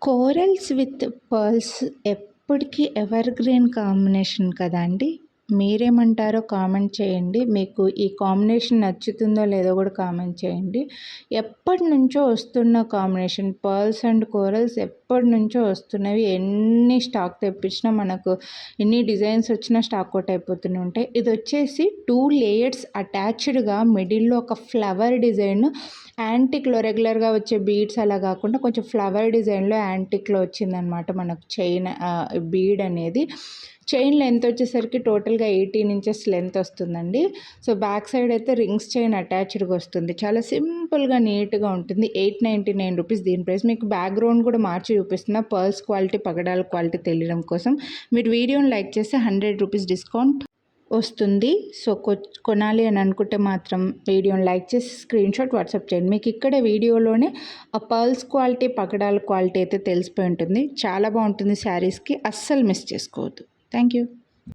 Corals with pearls ఎప్పటికీ ever green combination కదండి. మీరేమంటారో comment చేయండి. మీకు ఈ కాంబినేషన్ నచ్చుతుందో లేదో కూడా కామెంట్ చేయండి. ఎప్పటి నుంచో వస్తున్న కాంబినేషన్ పర్ల్స్ అండ్ కోరల్స్ ఎప్పటి నుంచో వస్తున్నవి. ఎన్ని స్టాక్ తెప్పించినా మనకు ఎన్ని డిజైన్స్ వచ్చినా స్టాక్ అవుట్ అయిపోతూనే ఉంటాయి. ఇది వచ్చేసి 2 లేయర్స్ అటాచ్డ్గా మిడిల్లో ఒక ఫ్లవర్ డిజైన్ యాంటిక్లో రెగ్యులర్గా వచ్చే బీడ్స్ అలా కాకుండా కొంచెం ఫ్లవర్ డిజైన్లో యాంటిక్లో వచ్చిందనమాట మనకు చైన్ బీడ్ అనేది. చైన్ లెంత్ వచ్చేసరికి టోటల్గా 18 ఇంచెస్ లెంత్ వస్తుందండి. సో బ్యాక్ సైడ్ అయితే రింగ్స్ చైన్ అటాచ్డ్గా వస్తుంది. చాలా సింపుల్గా నీట్గా ఉంటుంది. 899 రూపీస్ దీని ప్రైస్. మీకు బ్యాక్గ్రౌండ్ కూడా మార్చి చూపిస్తున్నా పర్ల్స్ క్వాలిటీ పగడాల క్వాలిటీ తెలియడం కోసం. మీరు వీడియోని లైక్ చేస్తే 100 రూపీస్ డిస్కౌంట్ వస్తుంది. సో కొనాలి అని అనుకుంటే మాత్రం వీడియోని లైక్ చేసి స్క్రీన్ షాట్ వాట్సాప్ చేయండి. మీకు ఇక్కడ వీడియోలోనే ఆ పర్ల్స్ క్వాలిటీ పగడాల క్వాలిటీ అయితే తెలిసిపోయి ఉంటుంది. చాలా బాగుంటుంది శారీస్కి, అస్సలు మిస్ చేసుకోవద్దు. Thank you.